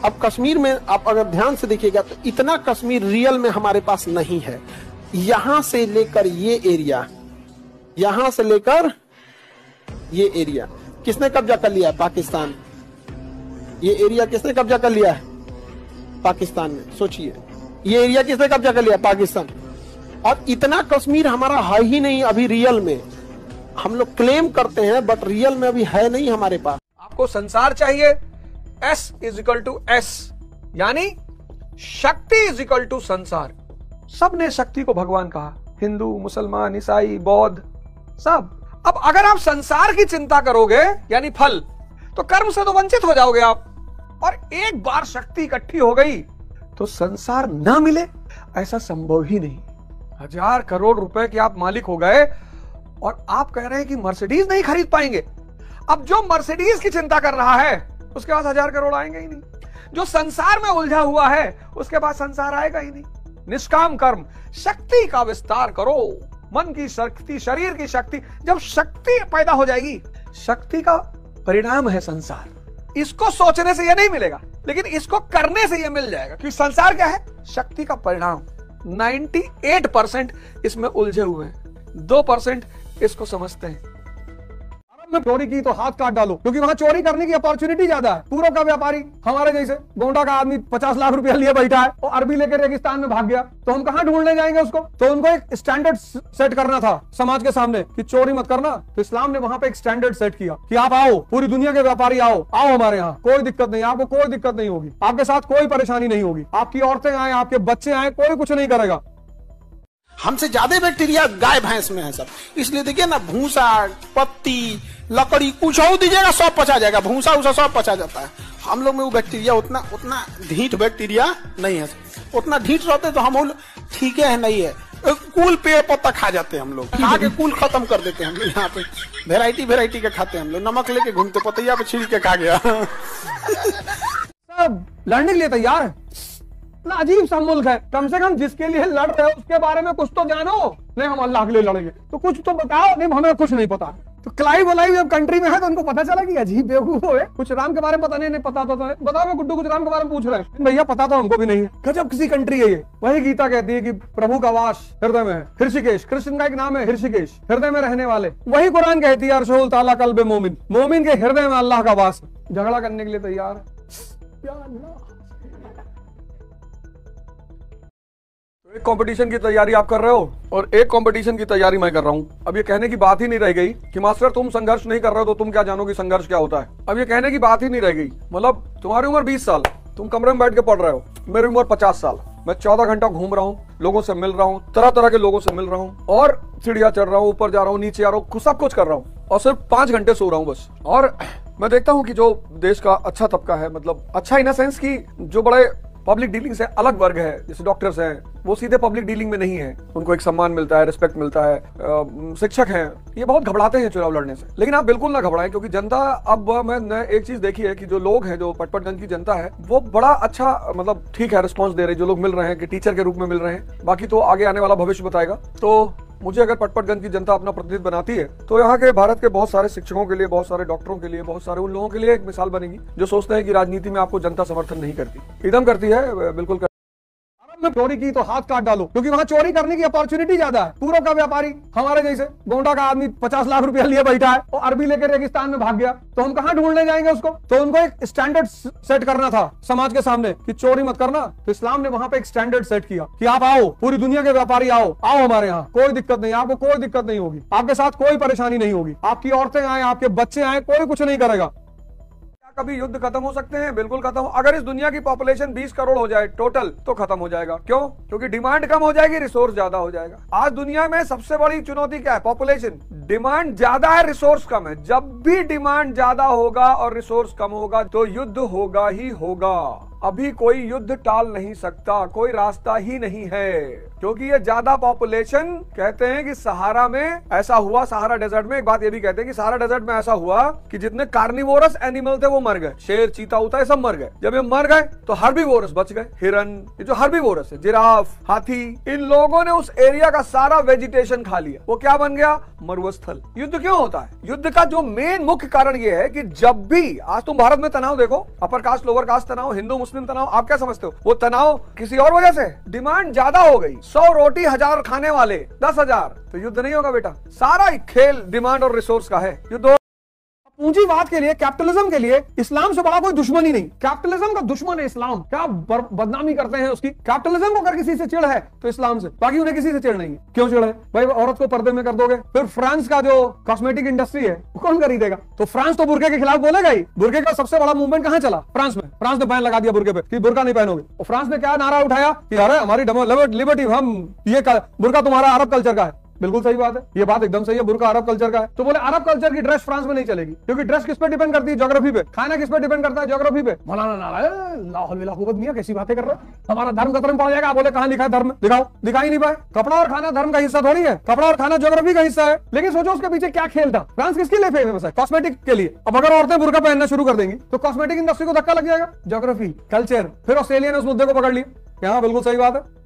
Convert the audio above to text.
अब कश्मीर में आप अगर ध्यान से देखिएगा तो इतना कश्मीर रियल में हमारे पास नहीं है। यहां से लेकर ये एरिया, यहां से लेकर ये एरिया किसने कब्जा कर लिया है? पाकिस्तान। ये एरिया किसने कब्जा कर लिया है? पाकिस्तान ने। सोचिए, ये एरिया किसने कब्जा कर लिया? पाकिस्तान। और इतना कश्मीर हमारा है ही नहीं अभी रियल में। हम लोग क्लेम करते हैं बट रियल में अभी है नहीं हमारे पास। आपको संसार चाहिए, S = S, यानी शक्ति = संसार। सबने शक्ति को भगवान कहा, हिंदू, मुसलमान, ईसाई, बौद्ध, सब। अब अगर आप संसार की चिंता करोगे यानी फल, तो कर्म से तो वंचित हो जाओगे आप। और एक बार शक्ति इकट्ठी हो गई तो संसार ना मिले ऐसा संभव ही नहीं। 1000 करोड़ रुपए के आप मालिक हो गए और आप कह रहे हैं कि मर्सिडीज नहीं खरीद पाएंगे। अब जो मर्सिडीज की चिंता कर रहा है उसके पास 1000 करोड़ आएंगे ही नहीं। जो संसार में उलझा हुआ है उसके पास संसार आएगा ही नहीं। निष्काम कर्म, शक्ति का विस्तार करो, मन की शक्ति, शरीर की शक्ति। जब शक्ति पैदा हो जाएगी, शक्ति का परिणाम है संसार। इसको सोचने से यह नहीं मिलेगा, लेकिन इसको करने से यह मिल जाएगा। क्योंकि संसार क्या है? शक्ति का परिणाम। 98% इसमें उलझे हुए हैं, 2% इसको समझते हैं। में चोरी की तो हाथ काट डालो, क्योंकि वहां चोरी करने की अपॉर्चुनिटी ज्यादा है। पूर्व का व्यापारी हमारे जैसे गोंडा का आदमी 50 लाख रुपया लिए बैठा है और अरबी लेकर रेगिस्तान में भाग गया, तो हम कहां ढूंढने जाएंगे उसको? तो उनको एक स्टैंडर्ड सेट करना था समाज के सामने कि चोरी मत करना। तो इस्लाम ने वहां पे एक स्टैंडर्ड सेट किया कि आप आओ, पूरी दुनिया के व्यापारी आओ हमारे यहाँ, कोई दिक्कत नहीं, आपको कोई दिक्कत नहीं होगी, आपके साथ कोई परेशानी नहीं होगी, आपकी औरतें आए, आपके बच्चे आए, कोई कुछ नहीं करेगा। हमसे ज्यादा बैक्टीरिया गाय भैंस में है सब। इसलिए देखिए ना, भूसा, पत्ती, लकड़ी कुछ और दीजिएगा सब पचा जाएगा, भूसा उसा सब पचा जाता है। हम लोग में वो बैक्टीरिया उतना ढीठ बैक्टीरिया नहीं है। उतना ढीठ रहते तो हम लोग ठीक है नहीं है, कुल पेड़ पत्ता खा जाते हैं हम लोग, खा के कुल खत्म कर देते हैं हम लोग। यहाँ पे वेराइटी के खाते हैं हम लोग, नमक लेके घूमते, पतैया पे छिड़क के खा गया। सब लड़ने के लिए तैयार है। इतना अजीब सा मुल्क है, कम से कम जिसके लिए लड़ रहे हो उसके बारे में कुछ तो जानो। नहीं हम अल्लाह के लिए लड़ेंगे तो कुछ तो बताओ। नहीं हमें कुछ नहीं पता। तो क्लाइव वलाइव जब कंट्री में है तो उनको पता चला कि अजीब बेवकूफ है, कुछ राम के बारे में पता नहीं पता तो बताओ। मैं गुड्डू कुछ राम के बारे में पूछ रहे हैं, भैया पता तो हमको भी नहीं है। गजब किसी कंट्री है ये। वही गीता कहती है कि प्रभु का वास हृदय में है। ऋषिकेश, कृष्ण का एक नाम है ऋषिकेश, हृदय में रहने वाले। वही कुरान कहती है अर्शुल ताला कल्बे मोमिन, मोमिन के हृदय में अल्लाह का वास। झगड़ा करने के लिए तैयार है। एक कंपटीशन की तैयारी आप कर रहे हो और एक कंपटीशन की तैयारी मैं कर रहा हूं। अब ये कहने की बात ही नहीं रह गई कि मास्टर तुम संघर्ष नहीं कर रहे हो तो तुम क्या जानोगे संघर्ष क्या होता है। अब ये कहने की बात ही नहीं रह गई। मतलब तुम्हारी उम्र 20 साल, तुम कमरे में बैठ के पढ़ रहे हो। मेरी उम्र 50 साल, मैं 14 घंटा घूम रहा हूँ, लोगों से मिल रहा हूँ, तरह तरह के लोगों से मिल रहा हूँ और सीढ़ियां चढ़ रहा हूँ, ऊपर जा रहा हूँ, नीचे आ रहा हूँ, सब कुछ कर रहा हूँ और सिर्फ 5 घंटे सो रहा हूँ बस। और मैं देखता हूँ कि जो देश का अच्छा तबका है, मतलब अच्छा इन सेंस की जो बड़े पब्लिक डीलिंग से अलग वर्ग है, जैसे डॉक्टर्स हैं, वो सीधे पब्लिक डीलिंग में नहीं है, उनको एक सम्मान मिलता है, रिस्पेक्ट मिलता है। शिक्षक हैं, ये बहुत घबराते हैं चुनाव लड़ने से। लेकिन आप बिल्कुल ना घबराएं, क्योंकि जनता, अब मैंने एक चीज देखी है कि जो लोग हैं, जो पटपटगंज की जनता है, वो बड़ा अच्छा, मतलब ठीक है रिस्पॉन्स दे रही। जो लोग मिल रहे हैं कि टीचर के रूप में मिल रहे हैं, बाकी तो आगे आने वाला भविष्य बताएगा। तो मुझे अगर पटपटगंज की जनता अपना प्रतिनिधि बनाती है तो यहाँ के भारत के बहुत सारे शिक्षकों के लिए, बहुत सारे डॉक्टरों के लिए, बहुत सारे उन लोगों के लिए एक मिसाल बनेगी जो सोचते हैं कि राजनीति में आपको जनता समर्थन नहीं करती। एकदम करती है, बिल्कुल में चोरी की तो हाथ काट डालो, क्योंकि वहां चोरी करने की अपॉर्चुनिटी ज्यादा है। पूर्व का व्यापारी हमारे जैसे गोंडा का आदमी 50 लाख रुपया लिए बैठा है और अरबी लेकर रेगिस्तान में भाग गया, तो हम कहां ढूंढने जाएंगे उसको? तो उनको एक स्टैंडर्ड सेट करना था समाज के सामने कि चोरी मत करना। तो इस्लाम ने वहां पे एक स्टैंडर्ड सेट किया कि आप आओ, पूरी दुनिया के व्यापारी आओ हमारे यहाँ, कोई दिक्कत नहीं, आपको कोई दिक्कत नहीं होगी, आपके साथ कोई परेशानी नहीं होगी, आपकी औरतें आए, आपके बच्चे आए, कोई कुछ नहीं करेगा। कभी युद्ध खत्म हो सकते हैं? बिल्कुल खत्म। अगर इस दुनिया की पॉपुलेशन 20 करोड़ हो जाए टोटल तो खत्म हो जाएगा। क्यों? क्योंकि डिमांड कम हो जाएगी, रिसोर्स ज्यादा हो जाएगा। आज दुनिया में सबसे बड़ी चुनौती क्या है? पॉपुलेशन। डिमांड ज्यादा है, रिसोर्स कम है। जब भी डिमांड ज्यादा होगा और रिसोर्स कम होगा तो युद्ध होगा ही होगा। अभी कोई युद्ध टाल नहीं सकता, कोई रास्ता ही नहीं है, क्योंकि ये ज्यादा पॉपुलेशन, कहते हैं कि सहारा में ऐसा हुआ, सहारा डेजर्ट में एक बात ये भी कहते हैं कि सहारा डेजर्ट में ऐसा हुआ कि जितने कार्निवोरस एनिमल थे वो मर गए, शेर, चीता उता ये सब मर गए। जब ये मर गए तो हर्बीवोरस बच गए, हिरन, ये जो हर्बीवोरस है, जिराफ, हाथी, इन लोगों ने उस एरिया का सारा वेजिटेशन खा लिया। वो क्या बन गया? मरुस्थल। युद्ध क्यों होता है? युद्ध का जो मेन मुख्य कारण ये है कि जब भी, आज तुम भारत में तनाव देखो, अपर कास्ट लोअर कास्ट तनाव, हिंदू मुस्लिम तनाव, आप क्या समझते हो? वो तनाव किसी और वजह से, डिमांड ज्यादा हो गई, 100 रोटी 1000 खाने वाले 10,000, तो युद्ध नहीं होगा बेटा। सारा ही खेल डिमांड और रिसोर्स का है। युद्ध पूंजीवाद के लिए, कैपिटलिज्म के लिए इस्लाम से बड़ा कोई दुश्मन ही नहीं। कैपिटलिज्म का दुश्मन है इस्लाम। क्या बदनामी करते हैं उसकी। कैपिटलिज्म को अगर किसी से चिढ़ है तो इस्लाम से, बाकी उन्हें किसी से चिढ़ नहीं है। क्यों चिढ़ है भाई? औरत को पर्दे में कर दोगे, फिर फ्रांस का जो कॉस्मेटिक इंडस्ट्री है वो कौन खरीदेगा? तो फ्रांस तो बुर्के के खिलाफ बोलेगा ही। बुर्के का सबसे बड़ा मूवमेंट कहां चला? फ्रांस में। फ्रांस ने बैन लगा दिया बुर्के पे कि बुर्का नहीं पहनोगे। और फ्रांस ने क्या नारा उठाया कि अरे हमारी लिबर्टी, हम ये बुर्का तुम्हारा अरब कल्चर का है। बिल्कुल सही बात है, ये बात एकदम सही है, बुर्का अरब कल्चर का है। तो बोले अरब कल्चर की ड्रेस फ्रांस में नहीं चलेगी, क्योंकि ड्रेस किस पे डिपेंड करती है? ज्योग्राफी पे। खाना किस पे डिपेंड करता है? ज्योग्राफी पे। मौलाना नारा मियां कैसी बातें कर रहे हो? हमारा धर्म खत्म पड़ जाएगा। बोले कहां लिखा है धर्म? दिखाओ, दिखा ही नहीं पाए। कपड़ा और खाना धर्म का हिस्सा थोड़ी है, कपड़ा और खाना ज्योग्राफी का हिस्सा है। लेकिन सोचो उसके पीछे क्या खेल था। फ्रांस किसके लिए फेमस है? कॉस्मेटिक के लिए। अब अगर औरतें बुर्का पहनना शुरू कर देंगी तो कॉस्मेटिक इंडस्ट्री को धक्का लग जाएगा। Geography, culture. फिर ऑस्ट्रेलिया ने उस मुद्दे को पकड़ लिया। यहाँ बिल्कुल सही बात है।